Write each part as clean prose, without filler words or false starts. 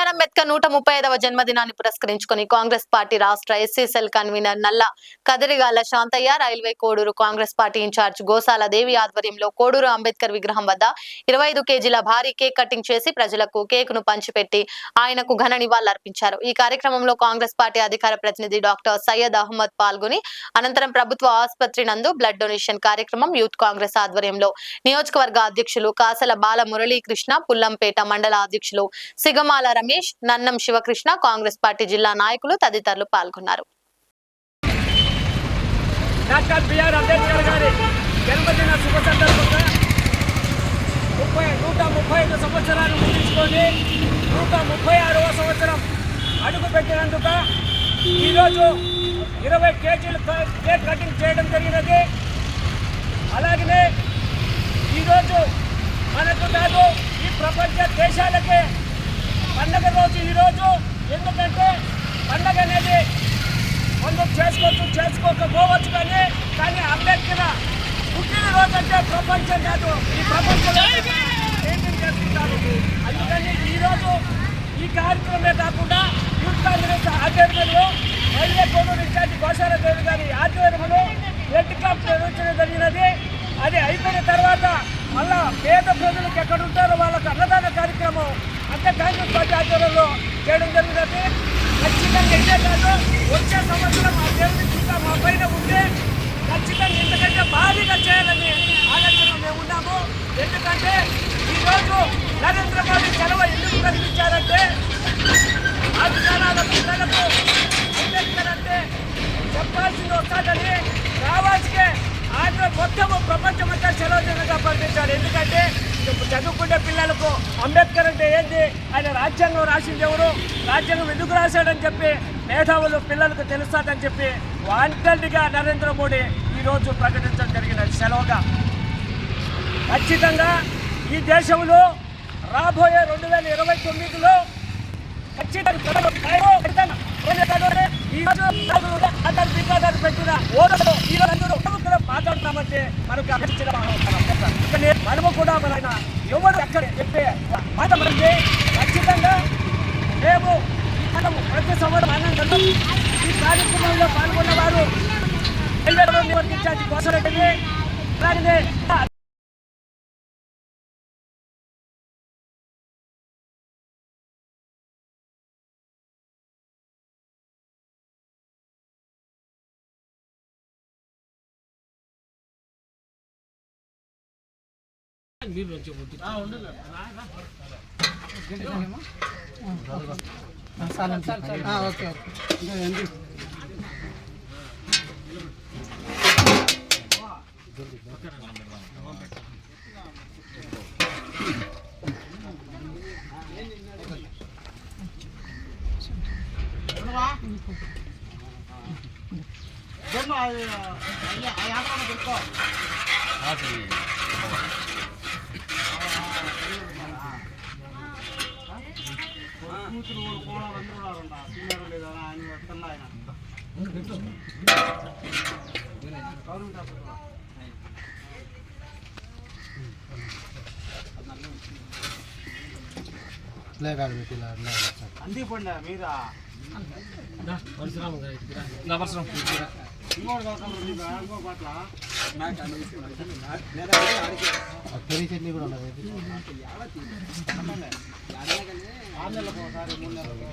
BR Ambedkar 135వ జన్మదినాన్ని పురస్కరించుకుని కాంగ్రెస్ పార్టీ రాష్ట్ర SC cell convener Nalla Kadirigala Shantayya, railway Koduru Congress party incharge Gosala Devi ఆధ్వర్యంలో కోడూరు అంబేద్కర్ విగ్రహం వద్ద 25 కేజీల భారీ కేక్ కటింగ్ చేసి ప్రజలకు కేకును పంచిపెట్టి ఆయనకు ఘన నివాళులర్పించారు. ఈ కార్యక్రమంలో కాంగ్రెస్ పార్టీ అధికార ప్రతినిధి డాక్టర్ సయ్యద్ అహ్మద్ పాల్గొని అనంతరం ప్రభుత్వ ఆసుపత్రి నందు బ్లడ్ డొనేషన్ కార్యక్రమం యూత్ కాంగ్రెస్ ఆధ్వర్యంలో నియోజకవర్గ అధ్యక్షులు కాసల బాల మురళీకృష్ణ, పుల్లంపేట మండల అధ్యక్షులు సిగమాల రమేష్, నన్నం శివకృష్ణ, కాంగ్రెస్ పార్టీ జిల్లా నాయకులు తదితరులు పాల్గొన్నారు. డాక్టర్ బిఆర్ అంబేద్కర్ గారి జన్మదిన శుభ సందర్భంగా 135 సంవత్సరాలు ముగించుకొని 136వ సంవత్సరం అడుగుపెట్టినందుకు ఈరోజు 20 కేజీలు కేక్ కటింగ్ చేయడం జరిగినది. అలాగనే ఈరోజు మనకు కాదు, ఈ ప్రపంచ దేశాలకే పండగ రోజు ఈరోజు. ఎందుకంటే పండగ అనేది మనం చేసుకోకపోవచ్చు, కానీ అంబేద్కర్ పుట్టినరోజు అంటే ప్రపంచం కాదు, ఈ ప్రపంచంలో మెయింటైన్ చేసుకుంటారు. అందుకని ఈరోజు ఈ కార్యక్రమమే కాకుండా యూత్ కాంగ్రెస్ ఆధ్వర్యంలో రైల్వే కోడూరు ఇన్ఛార్జి గోసాల దేవి గారి ఆధ్వర్యంలో రెడ్ క్యాంప్ నిర్వహించడం జరిగినది. అది అయిపోయిన తర్వాత మళ్ళా పేద ప్రజలకు ఎక్కడ ఉంటారో వాళ్ళకు అన్నదాన కార్యక్రమం అంటే కాంగ్రెస్ పార్టీ ఆధ్వర్యంలో చేయడం జరిగినది. ఖచ్చితంగా ఇదే కాదు, వచ్చే సంవత్సరం ఆ దేవుడి ఇంకా మా పైన ఉంటే ఖచ్చితంగా ఇంతకంటే భారీగా చేయాలని ఆలోచన మేము ఉన్నాము. ఎందుకంటే ఈరోజు నరేంద్ర మోడీ సెలవు ఎందుకు ప్రకటించారంటే ఆ విధానాల పిల్లలకు అంబేద్కర్ అంటే చెప్పాల్సింది వస్తుందని రావాల్సికే ఆయన మొత్తము ప్రపంచమంతా సెలవుగా ప్రకటించాడు. ఎందుకంటే చదువుకునే పిల్లలకు అంబేద్కర్ అంటే ఏంటి, ఆయన రాజ్యాంగం రాసింది ఎవరు, రాజ్యాంగం ఎందుకు రాశాడని చెప్పి మేధావులు పిల్లలకు తెలుస్తుందని చెప్పి వాంటెడ్గా నరేంద్ర మోడీ ఈరోజు ప్రకటించడం జరిగినది సెలవుగా. ఖచ్చితంగా ఈ దేశంలో రాబోయే 2029లో ఖచ్చితంగా పెట్టిన ఓడలో ఈరోజు మాట్లాడుతున్నామంటే మనకు మనము కూడా మన ఎవరు ఎక్కడ చెప్పే మాట మనకి ఖచ్చితంగా మేము ప్రతి సంవత్సరం ఆనందంగా ఈ కార్యక్రమంలో పాల్గొన్న వారు నిర్వర్తించాల్సి కోసం అలాగే అందిపండి మీరా చట్నీ కూడా ఉన్నది. 6 నెలలకు ఒకసారి 3 నెలలకు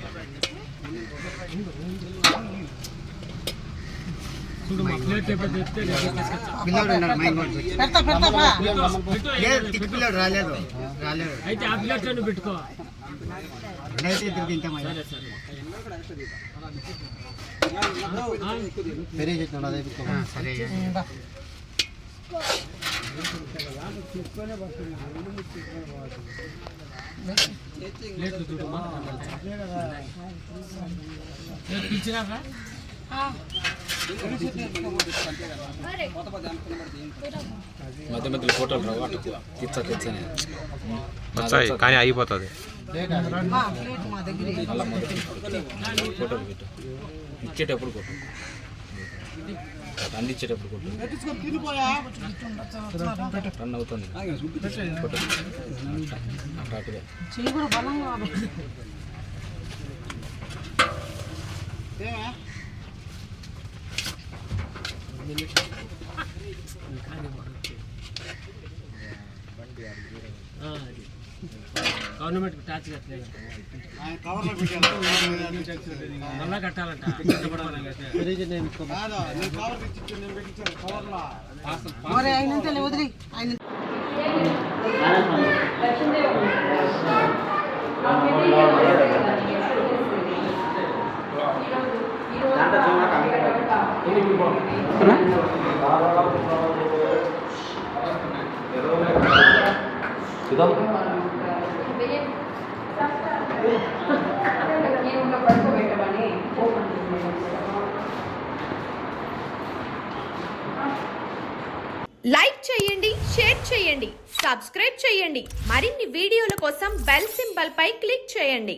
పిల్లడు రాలేదు అయితే ఆ పిల్లడు పెట్టుకో సరే సరే మధ్య మధ్యలో ఫోటోలు రావు, అటు తీర్చని వచ్చాయి కానీ అయిపోతుంది. ఫోటోలు పెట్టు, ఇచ్చేటప్పుడు కొట్టు, అందించేటప్పుడు కొట్టు, రన్ అవుతుంది ఫోటో అటుగా. గవర్నమెంట్ ట్యాక్స్ కట్టలేదు మళ్ళా కట్టాలంట మరి అయినంత వదిలి ఆయన లైక్ చేయండి, షేర్ చేయండి, సబ్స్క్రైబ్ చేయండి. మరిన్ని వీడియోల కోసం బెల్ సింబల్ పై క్లిక్ చేయండి.